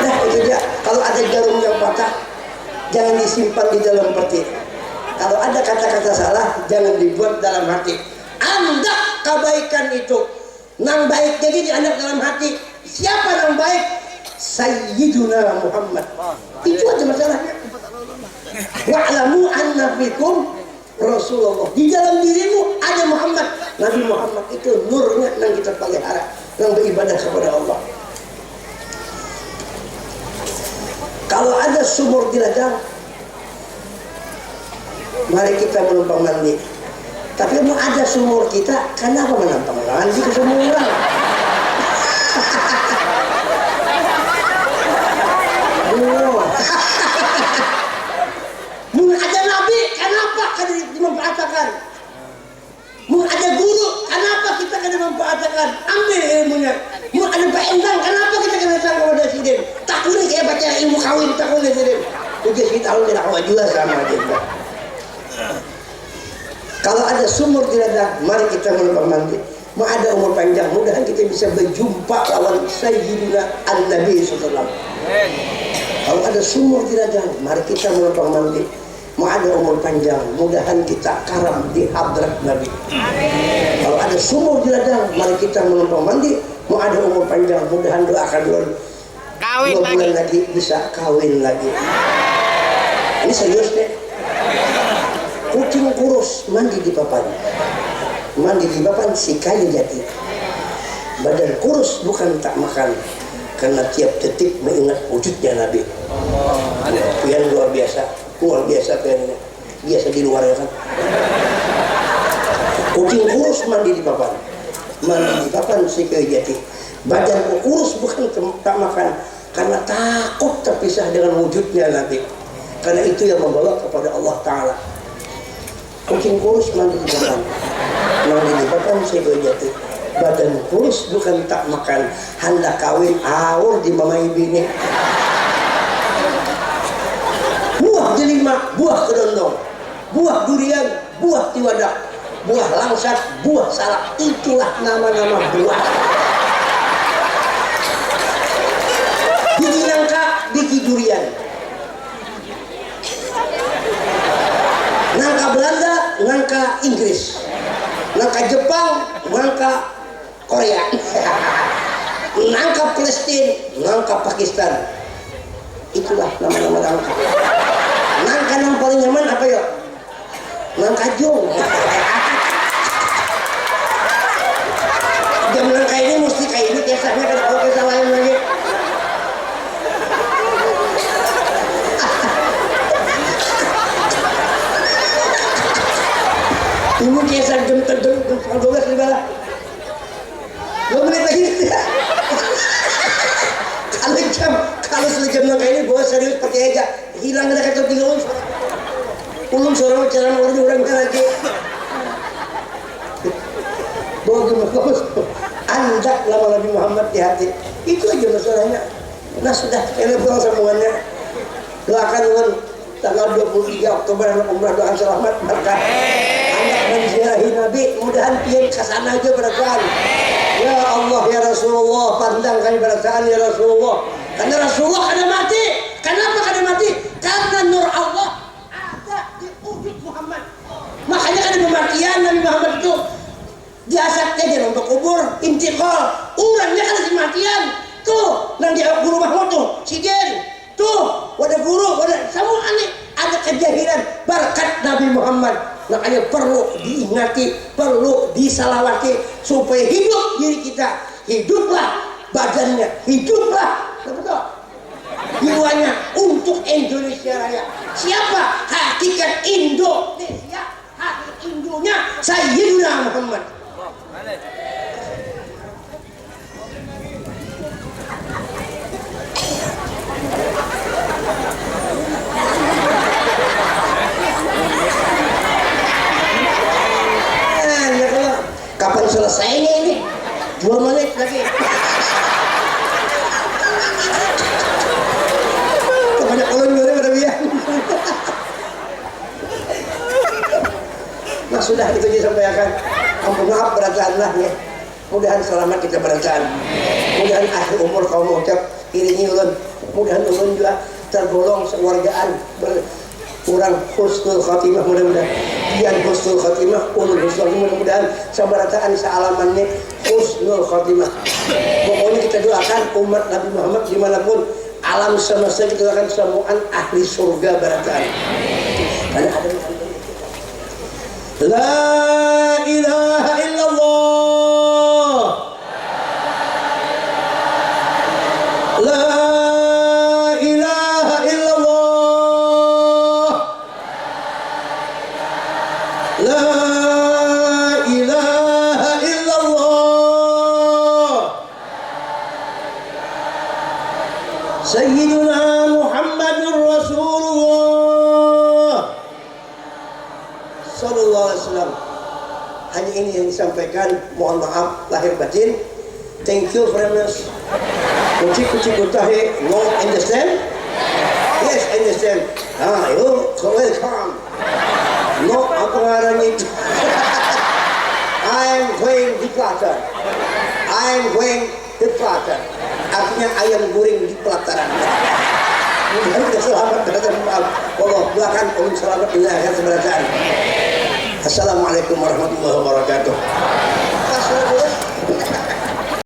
Nah itu dia. Kalau ada jarum yang patah, jangan disimpan di dalam peti. Kalau ada kata-kata salah, jangan dibuat dalam hati. Anda kebaikan itu, nang baik jadi di anda dalam hati. Siapa nang baik? Sayyiduna Muhammad. Itu aja masalahnya. Wa'lamu anna fikum Rasulullah. Di dalam dirimu ada Muhammad. Nabi Muhammad itu nurnya yang kita pelihara, yang beribadah kepada Allah. Kalau ada sumur di ladang, mari kita menumpang mandi. Tapi mau ada sumur kita, kenapa menumpang mandi ke sumur orang? Mau ada nabi, kenapa kada dimanfaatkan? Mau ada guru, kenapa kita kada memanfaatkan? Ambil ilmunya. Mau ada Pak Endang, kenapa kita kada datang kepada Sidin? Takut kayak baca ilmu kawin, takut Sidin. Ujian kita tahu tidak awak juga sama aja. Kalau ada sumur di ladang, mari kita menumpang mandi. Mau ada umur panjang, mudahan kita bisa berjumpa lawan Sayyidina An-Nabi SAW. Kalau ada sumur di ladang, mari kita menumpang mandi. Mau ada umur panjang, mudahan kita karam di hadrat Nabi. Kalau ada sumur di ladang, mari kita menumpang mandi. Mau ada umur panjang, mudahan doakan dulu. 2 bulan lagi bisa kawin lagi. Ini serius deh. Kucing kurus mandi di papan. Mandi di papan si kayu jati. Badan kurus bukan tak makan, karena tiap detik mengingat wujudnya Nabi. Yang luar biasa kayaknya. Biasa di luar ya kan. Kucing kurus mandi di papan. Mandi di papan si kayu jati. Badan kurus bukan tak makan, karena takut terpisah dengan wujudnya Nabi. Karena itu yang membawa kepada Allah Ta'ala. Kucing kurus mandi di papan. Mandi di papan si kayu jati. Badan kurus bukan tak makan, hendak kawin awur di mamai bini. Buah delima, buah kedondong, buah durian, buah tiwadak, buah langsat, buah salak, itulah nama-nama buah. Biji nangka, biji durian. Nangka Belanda, nangka Inggris. Nangka Jepang, nangka Korea. Nangka Palestina, nangka Pakistan. Itulah nama-nama nangka. Nangka yang paling nyaman apa ya? Nangka jong. Jam nangka ini mesti kayak ini kisahnya, kan kalau kisah lain lagi. Tunggu kisah jam 12 di bawah. 2 menit lagi. Kalau sejam nangka ini bawa serius pakai aja hilang ada kata 3 uns. Ulun seorang cara orang lagi. Bagus. Andak lama Nabi Muhammad di hati. Itu aja masalahnya. Nah sudah, ini pulang semuanya. Doakan ulun tanggal 23 Oktober umrah, doa selamat berkah. Andak menziarahi Nabi, mudahan pian kesana aja berkah. Ya Allah ya Rasulullah, pandang kami berkah ya Rasulullah. Karena Rasulullah kada mati. Kenapa kada mati? Karena nur Allah ada di wujud Muhammad. Makanya kada kematian Nabi Muhammad itu diasapnya dia untuk kubur, intikal. Orangnya kada kematian. Tuh, nang di guru Mahmud tuh, Sigen. Tuh, wadah guru, wadah semua aneh. Ada kejahilan berkat Nabi Muhammad. Makanya perlu diingati, perlu disalawati supaya hidup diri kita. Hiduplah badannya, hiduplah betul jiwanya untuk Indonesia Raya. Siapa hakikat Indonesia? Hakikat Indonya Sayyidina Muhammad. Kapan selesainya ini? 2 menit lagi. Kebanyak ulun nyuri pada biar. Nah sudah itu disampaikan. Ampun maaf beratlah ya. Mudahan selamat kita berantakan. Mudahan akhir umur kaum mengucap iringi ulun. Mudahan ulun juga tergolong sewargaan kurang husnul khatimah, mudah-mudahan yang husnul khatimah, ulul husnul, mudah-mudahan sabarataan sealamannya husnul khatimah. Pokoknya kita doakan umat Nabi Muhammad dimanapun alam semesta, kita doakan semuaan ahli surga barataan. Karena ada La ilaha illallah, La ilaha illallah, La ilaha illallah, Sayyiduna Muhammadur Rasulullah Sallallahu Alaihi Wasallam. Hanya ini yang disampaikan. Mohon maaf lahir batin. Thank you very much. Kucing utahe, no understand? Yes, understand. You welcome. No, apa ngarannya itu? I'm going di pelataran. I'm going di pelataran. Artinya ayam goreng di pelataran. Mudah-mudahan kita selamat berada maaf. Allah doakan ulun selamat di akhirat seberatan. Assalamualaikum warahmatullahi wabarakatuh.